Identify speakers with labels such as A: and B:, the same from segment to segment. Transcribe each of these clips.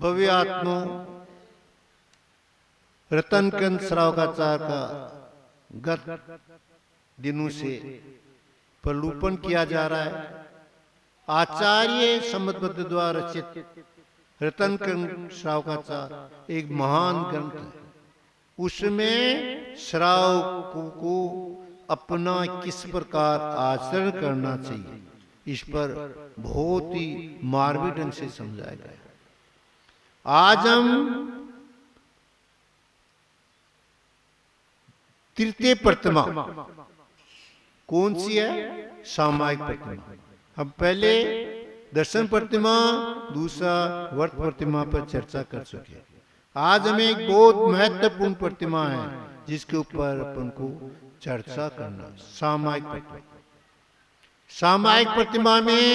A: भव्यात्मा रतनकंद श्रावकाचार्य का गत दिनों से प्रलोभन किया जा रहा है। आचार्य सम्मतबद्ध द्वारा रचित रतनकंद श्रावकाचार्य एक महान ग्रंथ है। उसमें श्रावकों को अपना किस प्रकार आचरण करना चाहिए, इस पर बहुत ही मार्मिक ढंग से समझाया गया। आज हम तृतीय प्रतिमा कौन सी है? सामायिक प्रतिमा। हम पहले दर्शन प्रतिमा, दूसरा वर्त प्रतिमा पर चर्चा कर चुके। आज हमें एक बहुत महत्वपूर्ण प्रतिमा है जिसके ऊपर अपन को चर्चा करना, सामायिक प्रतिमा। सामायिक प्रतिमा में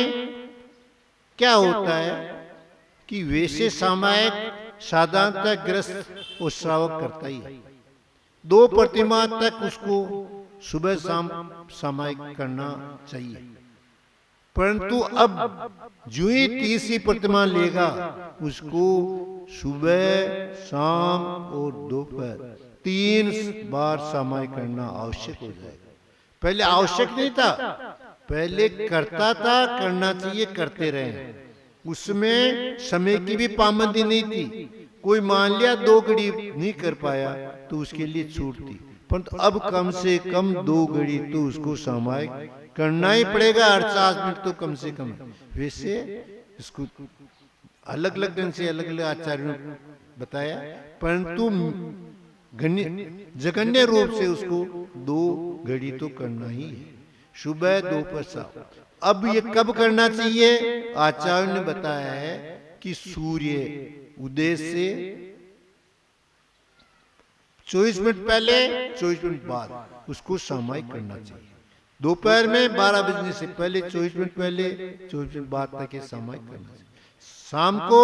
A: क्या होता है कि वैसे सामायिक साधारणतः ग्रस्त और श्रावक करता ही है। 2 प्रतिमा तक उसको सुबह शाम सामायिक करना चाहिए, परंतु अब जो ही तीसरी प्रतिमा लेगा उसको सुबह शाम और दोपहर 3 बार सामायिक करना आवश्यक हो जाएगा। पहले आवश्यक नहीं था, पहले करता था, करना चाहिए, करते रहे। उसमें समय की भी पाबंदी नहीं थी। कोई मान लिया 2 घड़ी नहीं कर पाया तो उसके लिए छूट थी, परंतु अब कम से कम 2 घड़ी तो उसको सामायिक करना ही पड़ेगा। 48 मिनट तो कम से कम। वैसे इसको अलग अलग ढंग से अलग अलग आचार्यों ने बताया, परंतु जघन्य रूप से उसको 2 घड़ी तो करना ही है, सुबह दोपहर शाम। अब ये कब करना चाहिए? आचार्य ने बताया है कि सूर्य उदय से 24 मिनट पहले, 24 मिनट बाद उसको सामायिक करना चाहिए। दोपहर में 12 बजने से पहले, 24 मिनट पहले, 24 मिनट बाद तक ये सामायिक करना चाहिए। शाम को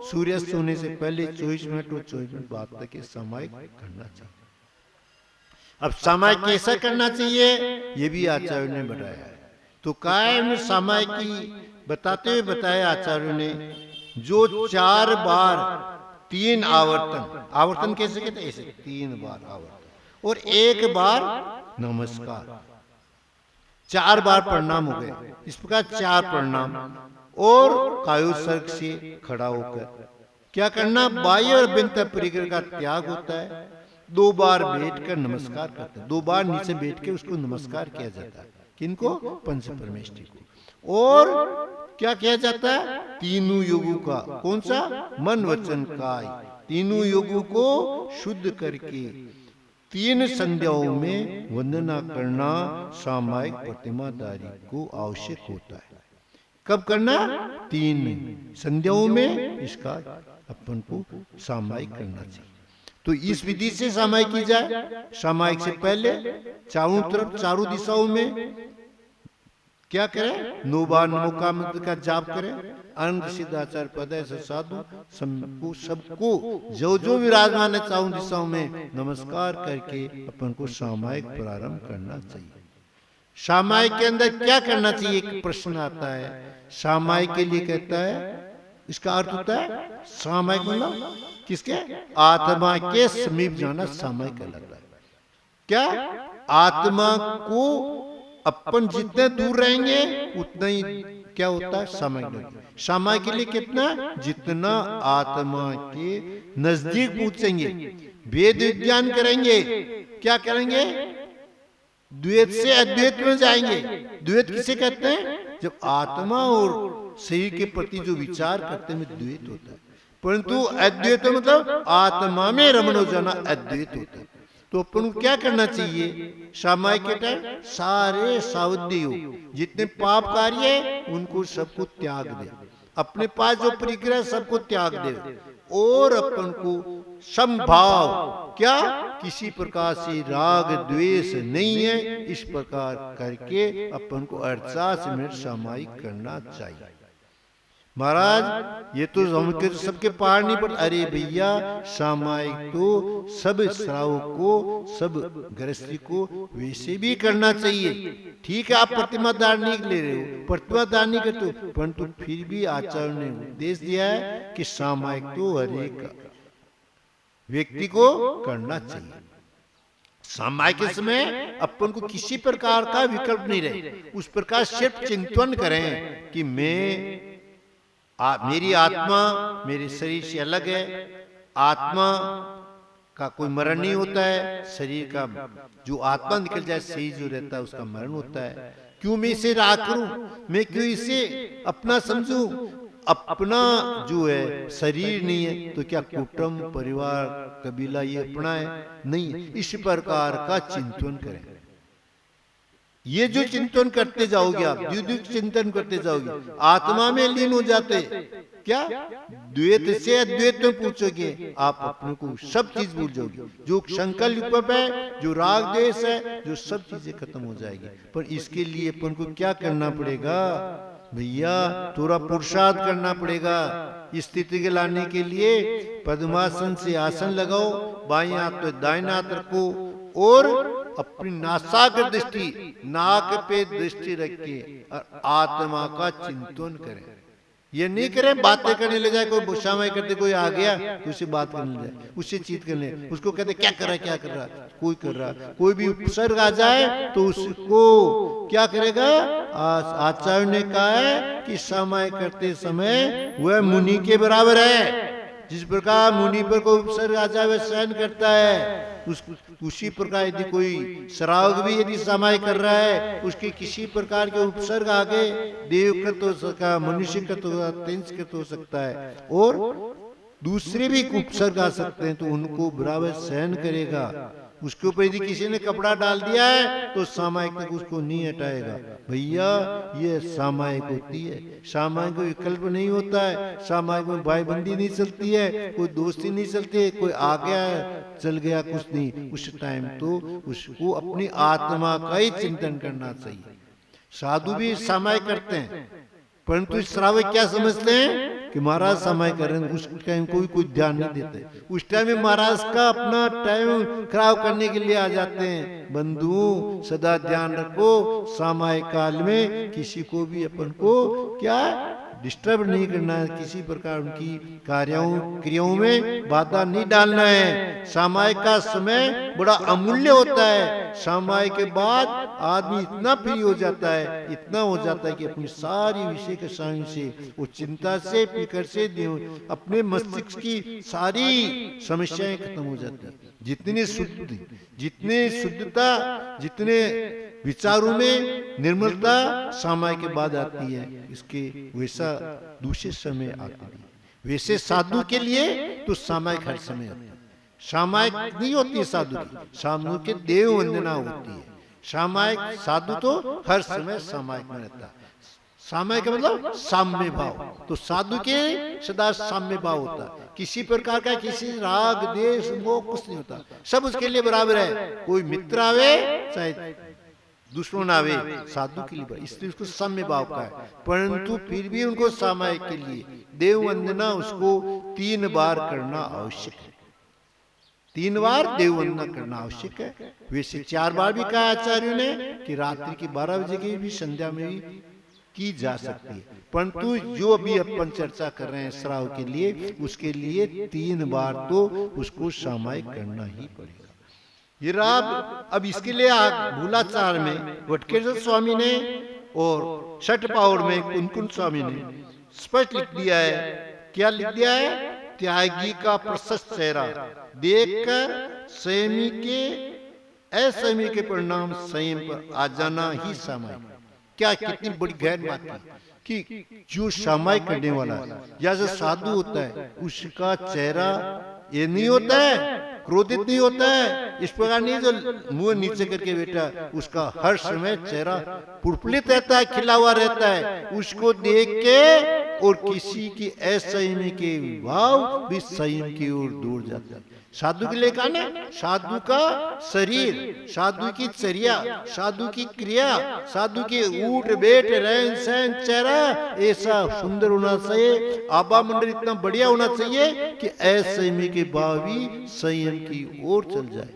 A: सूर्यास्त होने से पहले 24 मिनट और 24 मिनट बाद तक ये सामायिक करना चाहिए। अब सामायिक कैसा करना चाहिए ये भी आचार्य ने बताया है। तो कायम सामायिक की बताते हुए बताया आचार्य ने, जो 4 बार 3 आवर्तन, आवर्तन कैसे कहते हैं? ऐसे 3 बार आवर्तन और 1 बार नमस्कार, 4 बार प्रणाम हो गए। इस प्रकार 4 प्रणाम और कायोत्सर्ग से खड़ा होकर क्या करना? बाह्य और अभ्यंतर परिग्रह का त्याग होता है। 2 बार बैठकर नमस्कार करते हैं, 2 बार नीचे बैठ के उसको नमस्कार किया जाता है। किनको? पंच परमेष्ठी को। और क्या किया जाता है? तीनों योगों का, कौन सा? मन वचन काय, तीनों योगों को शुद्ध करके 3 संध्याओं में वंदना करना सामायिक प्रतिमाधारी को आवश्यक होता है। कब करना? 3 संध्याओं में इसका अपन को सामायिक करना चाहिए। तो इस विधि से सामायिक की जाए। सामायिक से पहले चारों तरफ, चारों दिशाओं में क्या करें? 9 बार नमोका मंत्र का जाप करें। अनंत सिद्धाचार्य पद ऐसे साधु सबको जो जो विराजमान है चारों दिशाओं में नमस्कार करके अपन को सामायिक प्रारंभ करना चाहिए। सामायिक के अंदर क्या करना चाहिए? एक प्रश्न आता है। सामायिक के लिए कहता है, इसका अर्थ होता है सामायिक मतलब किसके? आत्मा के समीप जाना सामायिक कहलाता है। क्या? आत्मा को अपन जितने दूर रहेंगे उतना ही क्या होता है? सामायिक। सामायिक के लिए कितना? जितना आत्मा के नजदीक पहुंचेंगे, वेद विज्ञान करेंगे, क्या करेंगे? द्वैत से अद्वैत में जाएंगे। द्वैत किसे कहते हैं? जब आत्मा और शरीर के प्रति जो विचार करते हैं द्वैत होता है, परंतु अद्वैत मतलब आत्मा में रमण हो जाना अद्वैत होता है। तो अपन को क्या करना चाहिए? सामायिक के टाइम सारे सावधि हो, जितने पाप कार्य है उनको सबको त्याग दे, अपने पास जो परिग्रह सबको त्याग दे और अपन को संभाव, क्या? किसी प्रकार से राग द्वेष नहीं है, इस प्रकार करके अपन को 48 मिनट सामायिक करना चाहिए। महाराज ये तो हम सबके पार नहीं पड़ता। अरे भैया सामायिक तो सब श्रावक को, सब गृहस्थी को वैसे भी करना चाहिए। ठीक है, आप प्रतिमा धारण नहीं ले रहे हो, प्रतिमा धारण नहीं करते हो, परंतु फिर भी आचार्य ने उपदेश दिया है कि सामायिक तो हर एक व्यक्ति को करना चाहिए। सामायिक के समय अपन को किसी प्रकार का विकल्प नहीं रहे, उस प्रकार सिर्फ चिंतन करें कि मेरी आत्मा मेरे शरीर से अलग है, आत्मा का कोई मरण नहीं होता है, शरीर का जो आत्मा निकल जाए शरीर जो रहता है उसका मरण होता है। क्यों मैं इसे राग करूं, मैं क्यों इसे अपना समझूं, अपना जो है शरीर नहीं है तो क्या कुटुंब परिवार कबीला ये अपना है, नहीं। इस प्रकार का चिंतन करें। ये जो चिंतन करते जाओगे आप, द्वैत चिंतन करते जाओगे, आत्मा में लीन हो जाते, क्या द्वैत से अद्वैत में पूछोगे, आप अपने को सब चीज भूल जाओगे। जो संकल्प है, जो राग द्वेष है, जो सब चीजें खत्म हो जाएगी। पर इसके लिए अपन को क्या करना पड़ेगा भैया, थोड़ा पुरुषार्थ करना पड़ेगा। इस स्थिति के लाने के लिए पद्मासन से आसन लगाओ, बाएं हाथ पे दाएं हाथ रखो और अपनी नासाग्र दृष्टि, नाक पे दृष्टि रख के आत्मा का चिंतन करें। ये नहीं करें बातें करने ले जाए, कोई शामाई करते कोई आ गया तो उससे बात करने ले जाए, उससे चीत करने, उसको कहते क्या कर रहा है, क्या कर रहा है, कोई कर रहा, कोई भी उपसर्ग आ जाए तो उसको क्या करेगा। आचार्य ने कहा है कि शामाई करते समय वह मुनि के बराबर है। जिस प्रकार मुनि पर कोई उपसर्ग आ जाए वह सहन करता है, उसी प्रकार यदि कोई श्रावक भी यदि समाय कर रहा है, उसके किसी प्रकार के उपसर्ग आगे देवकृत हो सकता, मनुष्यकृत हो, तेंसकृत हो सकता है और दूसरे भी उपसर्ग आ सकते हैं, तो उनको बराबर सहन करेगा। उसके ऊपर यदि किसी ने कपड़ा डाल दिया है तो सामायिक तक उसको नहीं हटाएगा। भैया ये सामायिक होती है, सामायिक को विकल्प नहीं होता है, सामायिक में भाईबंदी नहीं चलती है, कोई दोस्ती नहीं चलती है, कोई आ गया चल गया कुछ नहीं। उस टाइम तो उसको अपनी आत्मा का ही चिंतन करना चाहिए। साधु भी सामायिक करते हैं, परंतु श्रावक क्या समझते हैं कि महाराज समय कर रहे हैं, उस टाइम कोई ध्यान नहीं देते। उस टाइम में महाराज का अपना टाइम खराब करने के लिए आ जाते हैं। बंधु सदा ध्यान रखो, सामायिक काल में किसी को भी अपन को क्या डिस्टर्ब नहीं करना है, किसी प्रकार उनकी क्रियाओं में बाधा नहीं डालना है। सामायिक का समय बड़ा अमूल्य होता है। सामायिक के बाद आदमी इतना फ्री हो जाता है, इतना हो जाता है कि अपनी सारी विषय के सामने से, वो चिंता से, फिक्र से, अपने मस्तिष्क की सारी समस्याएं खत्म हो जाती है। जितने शुद्धता, जितने विचारों में निर्मलता सामायिक के बाद आती है, इसके वैसा दूसरे समय आती है। वैसे साधु के लिए तो सामायिक हर समय होता है, सामायिक नहीं होती है साधु की, साधु के देव वंदना होती है। सामायिक साधु तो हर समय सामायिक में रहता है। सामायिक का मतलब साम्य भाव, तो साधु के सदा साम्य भाव होता है। किसी प्रकार का किसी राग देश मोह कुछ नहीं होता, सब उसके लिए बराबर है। कोई मित्र आवे चाहे दुश्मन आवे, साधु के लिए इसलिए उसको साम्य भाव का है। परंतु फिर भी उनको सामायिक के लिए देव वंदना उसको 3 बार करना आवश्यक है। 3 बार देव वंदना करना आवश्यक है। वैसे 4 बार भी कहा आचार्यों ने कि रात्रि की 12 बजे की भी संध्या में भी की जा सकती है। परंतु जो अभी अपन चर्चा कर रहे हैं श्राव के लिए, उसके लिए 3 बार तो उसको सामायिक करना ही पड़ेगा। ये अब इसके लिए मूलाचार में वटकेश्वर स्वामी ने और छठ पावड़ में कुनकुन स्वामी ने स्पष्ट लिख दिया है। क्या लिख दिया है? त्यागी का प्रशस्त चेहरा देखकर संयमी के असंयमी के परिणाम संयम पर आ जाना ही सामायिक। क्या कितनी बड़ी गहन बात है कि जो सामायिक करने वाला है या जो साधु होता है उसका चेहरा ये नहीं होता है, क्रोधित नहीं होता है, इस प्रकार नहीं जो मुंह नीचे करके बैठा, उसका हर समय चेहरा प्रफुल्लित रहता है, खिला हुआ रहता है। उसको देख के और किसी की असंयमी के भाव भी संयम की ओर दूर जाता है। साधु के लिए कहा ना, साधु का शरीर, साधु की चर्या, साधु की क्रिया, साधु के उठ बैठ रहन सहन चेहरा ऐसा सुंदर होना चाहिए, आभा मंडल इतना बढ़िया होना चाहिए कि असंयमी के भाव भी संयम की ओर चल जाए।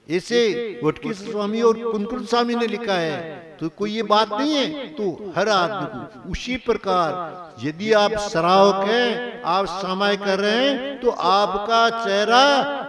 A: ऐसे वटकेश्वर स्वामी और कुनकुन स्वामी ने लिखा है तो कोई ये बात नहीं है। तो हर आदमी को उसी प्रकार यदि आप श्रावक हैं, आप समय कर रहे हैं, तो आपका चेहरा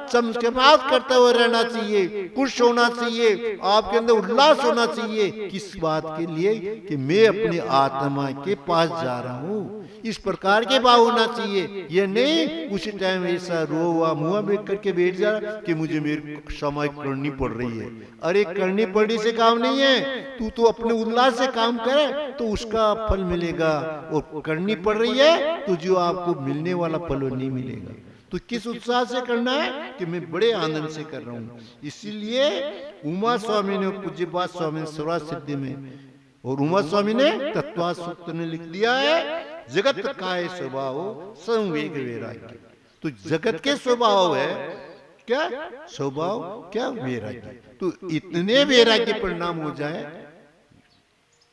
A: चमचमाहट करता हुआ रहना चाहिए, खुश होना चाहिए, आपके अंदर उल्लास होना चाहिए। किस बात के लिए? कि मैं अपनी आत्मा के पास जा रहा हूँ, इस प्रकार के भाव होना चाहिए। ये नहीं उसी टाइम ऐसा रोआ मुआ में करके बैठ जा कि मुझे मेरी समय करनी पड़ रही है। अरे करनी पड़ने से काम नहीं है, तू तो अपने उल्लास से काम करे तो उसका फल मिलेगा, और करनी पड़ रही है तो जो आपको मिलने वाला फल वो नहीं मिलेगा। तो किस उत्साह से करना है? कि मैं बड़े आनंद से कर रहा हूँ। इसीलिए उमा स्वामी ने, पूज्य बात स्वामी ने सर्वा सिद्धि में, और उमा स्वामी ने तत्वा सूक्त में लिख दिया है, जगत काय स्वभाव संवेग वैराग्य। तो जगत के स्वभाव है क्या? स्वभाव क्या? वैराग्य। तो इतने वैराग्य परिणाम हो जाए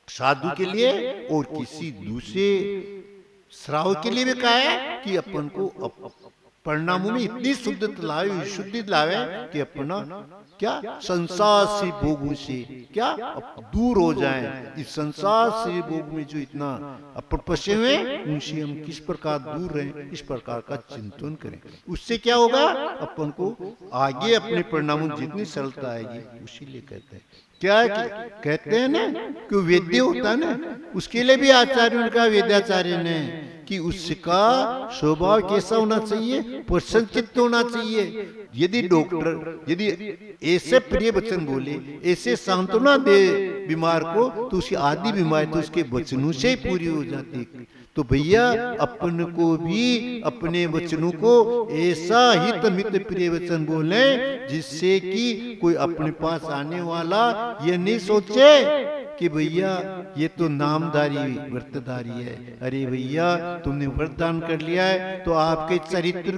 A: साधु के लिए और किसी दूसरे श्राव के लिए भी कहा है कि अपन को परिणामों में इतनी शुद्धता लावे, शुद्धि लावे कि अपना क्या संसार से भोगों से क्या दूर हो जाएं। इस संसार से भोग में जो इतना अपन फंसे हुए उनसे हम किस प्रकार दूर रहें, इस प्रकार का चिंतन करें। उससे क्या होगा? अपन को आगे अपने परिणामों में जितनी सरलता आएगी। उसी लिए कहते हैं क्या है कि कहते हैं ना कि वेद्य होता है ना, उसके लिए भी आचार्य उनका वेदाचार्य ने कि उसका स्वभाव कैसा होना चाहिए? प्रसन्नचित्त होना चाहिए। यदि डॉक्टर यदि ऐसे प्रिय वचन बोले, ऐसे सांत्वना दे बीमार को, तो उसकी आधी बीमारी तो उसके वचनों से ही पूरी हो जाती। तो भैया अपन को भी अपने वचनों को ऐसा हित मित प्रिय वचन बोले जिससे कि कोई अपने पास आने वाला ये नहीं सोचे कि भैया ये तो नामधारी व्रतधारी है। अरे भैया तुमने व्रतदान कर लिया है तो आपके चरित्र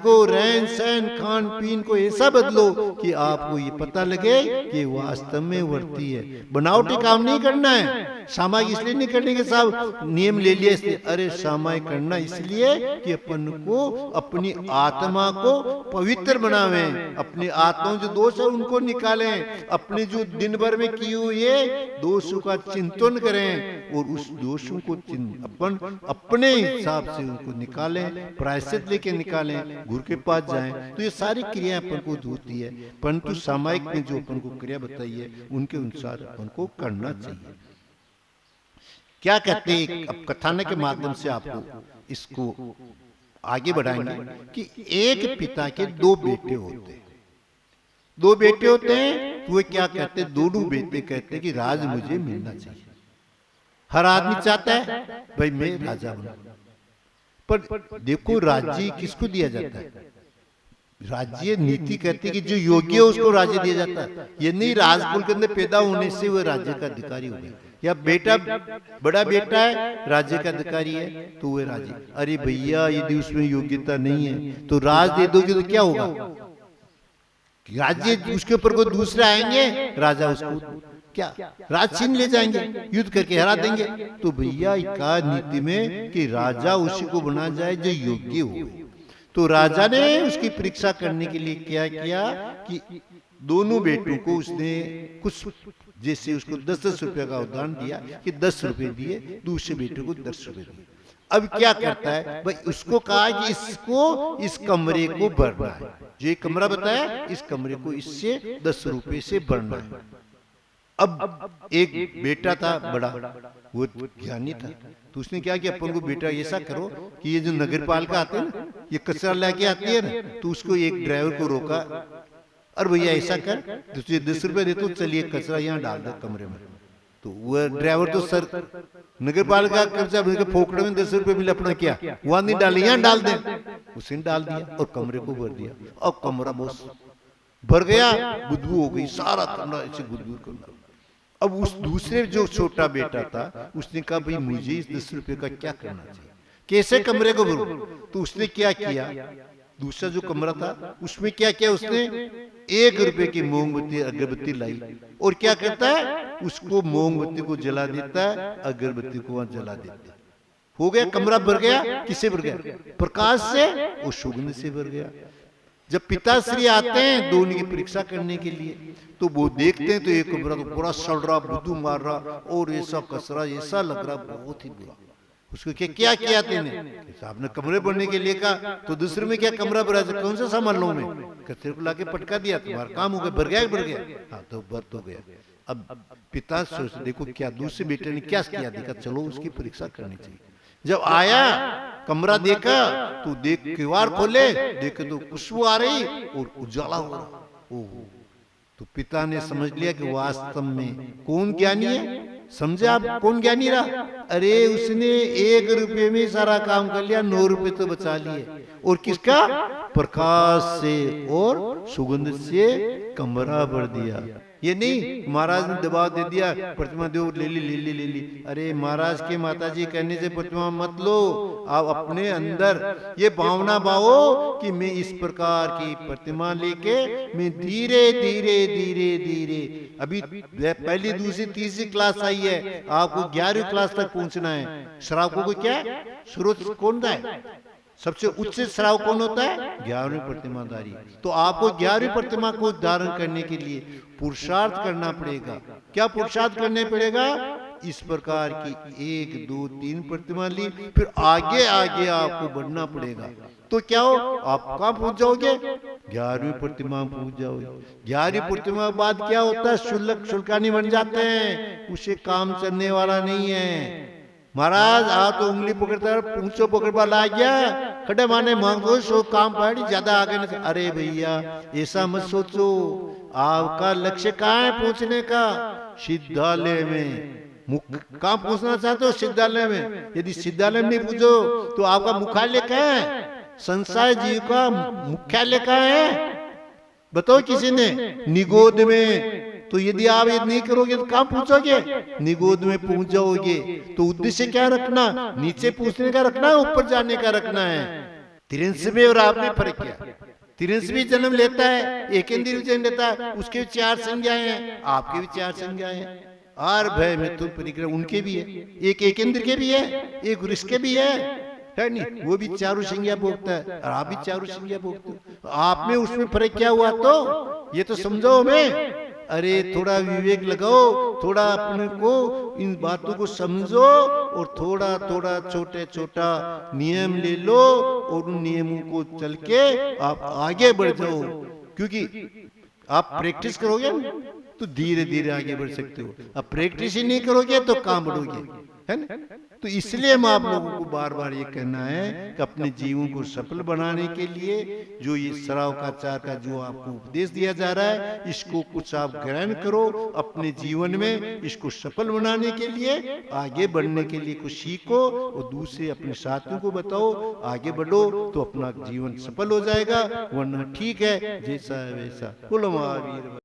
A: को रहन सहन खान पीन को ऐसा बदलो कि आपको ये पता लगे कि वास्तव में व्रती है। बनावटी काम नहीं करना है। सामायिक इसलिए नहीं करने के साहब नियम ले लिया इसलिए। अरे सामायिक करना इसलिए कि अपन को अपनी आत्मा को पवित्र बनावे, अपनी आत्मा जो दोष है उनको निकालें, अपने जो दिन भर में किए हुए दोषों का चिंतन करें और उस दोषों को अपन अपने हिसाब से उनको निकालें, प्रायश्चित लेके निकालें, गुरु के पास जाएं। तो ये सारी क्रिया अपन को होती है, परंतु सामायिक में जो अपन को क्रिया बताई है उनके अनुसार अपन को करना चाहिए। क्या कहते हैं? अब कथानक के माध्यम से आपको इसको आगे बढ़ाएंगे कि एक पिता के दो बेटे होते हैं। दो बेटे होते हैं तो वे क्या कहते हैं? दोनों बेटे कहते हैं कि राज मुझे मिलना चाहिए। हर आदमी चाहता है भाई मैं राजा बनूं, पर देखो राज्य किसको दिया जाता है? राज्य नीति कहती है कि जो योग्य है उसको राज्य दिया जाता है। ये नहीं राजकुल के अंदर पैदा होने से वह राज्य का अधिकारी हो गया, या बेटा बड़ा बेटा है राज्य का अधिकारी है तो वह राज्य। अरे भैया यदि उसमें योग्यता नहीं है तो राज दे दोगे तो क्या होगा? राज्य उसके ऊपर कोई दूसरे आएंगे, राजा उसको क्या राज छीन ले जाएंगे, युद्ध करके हरा देंगे। तो भैया का नीति में कि राजा उसी को बना जाए जो योग्य हो। तो राजा ने उसकी परीक्षा करने के लिए क्या किया कि दोनों बेटों को उसने कुछ जैसे उसको 10-10 रुपए का उदाहरण दिया कि 10 रुपए दिए, दूसरे बेटे को 10 रुपए दिए। अब क्या करता है भाई? उसको कहा कि इसको इस कमरे को भरना है, जो एक कमरा बताया इस कमरे को इससे 10 रुपए से भरना है। अब एक बेटा था बड़ा, वो ज्ञानी था, तो उसने क्या किया? अपन को बेटा ऐसा करो कि ये जो नगर पालिका आते हैं ना, ये कचरा लेके आती है ना, तो उसको एक ड्राइवर को रोका, और भैया ऐसा कर तुझे 10 रुपए दे तो चलिए कचरा यहाँ डाल दे कमरे में। तो वह ड्राइवर तो सर नगर पालिका कब्जा फोकड़े में 10 रुपए मिले, अपना क्या वहां नहीं डाले यहाँ डाल दे। उसने डाल दिया और कमरे को भर दिया। अब कमरा बहुत भर गया, बुदबू हो गई, सारा कमरा ऐसे बुदबू करना। अब उस दूसरे जो छोटा बेटा था उसने कहा भाई मुझे इस 10 रुपए का क्या करना चाहिए, कैसे कमरे को भरूं? तो उसने क्या किया? दूसरा जो कमरा था उसमें क्या किया? उसने 1 रुपए की मोमबत्ती अगरबत्ती लाई और क्या करता है? उसको मोमबत्ती को जला देता है, अगरबत्ती को वहां जला देता है। हो गया, कमरा भर गया। किससे भर गया? प्रकाश से और सुगंध से भर गया। जब पिताश्री आते हैं दो उनकी परीक्षा करने के लिए, तो वो देखते हैं तो एक कमरा तो पूरा सड़ रहा, बुद्धू मार रहा और ऐसा कसरा, ऐसा लग रहा बहुत ही बुरा। उसको क्या किया तेने? आपने कमरे बनने के लिए कहा, तो दूसरे में क्या कमरा भरा, कौन सा सामान लो मैं? तेरे को लाके पटका दिया, तुम्हारा काम हो गया, भर गया। हाँ तो भर तो गया। अब पिता सोच देखो क्या दूसरे बेटे ने क्या किया, देखा चलो उसकी परीक्षा करनी चाहिए। जब आया कमरा देखा तो देख किवाड़ खोले, देखे तो खुशबू आ रही और उजाला हो रहा। ओह, तो पिता ने समझ लिया कि वास्तव में कौन ज्ञानी है। समझे आप कौन ज्ञानी रहा? अरे उसने 1 रुपये में सारा काम कर लिया, 9 रुपये तो बचा लिए। और किसका? प्रकाश से और सुगंध से कमरा भर दिया। ये नहीं महाराज ने दबाव दे दिया प्रतिमा दो, ले ली। अरे महाराज के माताजी कहने से प्रतिमा मत लो, आप अपने अंदर ये भावना बाओ कि मैं इस प्रकार की प्रतिमा लेके मैं धीरे धीरे अभी पहली दूसरी तीसरी क्लास आई है, आपको 11वीं क्लास तक पहुंचना है। श्रावकों को क्या स्रोत कौन है? सबसे उच्च श्राव कौन होता है? 11वीं प्रतिमाधारी। तो आपको 11वीं प्रतिमा को धारण करने के लिए पुरुषार्थ करना पड़ेगा। क्या पुरुषार्थ करने पड़ेगा? इस प्रकार की 1 2 3 प्रतिमा ली, फिर आगे आपको बढ़ना पड़ेगा। तो क्या हो, आप कहाँ पहुंच जाओगे? 11वीं प्रतिमा पहुंच जाओगे। 11वीं प्रतिमा के बाद क्या होता है? शुल्कानी बन जाते हैं, उसे काम चलने वाला नहीं है। महाराज आप तो उंगली पकड़ता पूछो पकड़ ला गया, खड़े माने मांगो सो काम पड़ी, ज्यादा आगे नहीं। अरे भैया ऐसा मत सोचो, आपका लक्ष्य कहाँ है पहुंचने का? सिद्धालय में। कहाँ पहुंचना चाहते हो? सिद्धालय में। यदि सिद्धालय में नहीं पूछो तो आपका मुख्यालय कहाँ है? संसार जीव का मुख्यालय कहाँ है? बताओ किसी ने? निगोद में। तो यदि आप ये नहीं करोगे तो कहाँ पूछोगे? निगोद में पहुंच जाओगे। तो उद्देश्य क्या रखना? नीचे पूछने का रखना है, ऊपर जाने का रखना है। तिरंसवे और आप में फर्क क्या? तिरंसवी जन्म लेता है, एकेंद्रीय जन्म लेता है, उसके भी 4 संज्ञाएं हैं, आपके भी 4 संज्ञाएं हैं। आर भय मिथुन परिक्रम उनके भी है, एक एकेंद्र के भी है, एक वृष के भी है नहीं? वो भी 4 संज्ञा भोगता है और आप भी 4 संज्ञा भोगते हो। आप में उसमें फर्क क्या हुआ? तो ये तो समझो हमें। अरे थोड़ा विवेक लगाओ, थोड़ा अपने को इन बातों को समझो और थोड़ा छोटा नियम ले लो और उन नियमों को चल के आप आगे बढ़ जाओ। क्योंकि आप प्रैक्टिस करोगे तो धीरे धीरे आगे बढ़ सकते हो। अब प्रैक्टिस ही नहीं करोगे तो कहां बढ़ोगे, है ना? तो इसलिए हम आप लोगों को बार बार ये कहना है कि अपने जीवन को सफल बनाने के लिए जो ये श्रावकाचार का जो आपको उपदेश दिया जा रहा है, इसको कुछ आप ग्रहण करो अपने जीवन में। इसको सफल बनाने के लिए, आगे बढ़ने के लिए कुछ सीखो और दूसरे अपने साथियों को बताओ, आगे बढ़ो तो अपना जीवन सफल हो जाएगा। वरना ठीक है जैसा है वैसा। बोलो महावीर।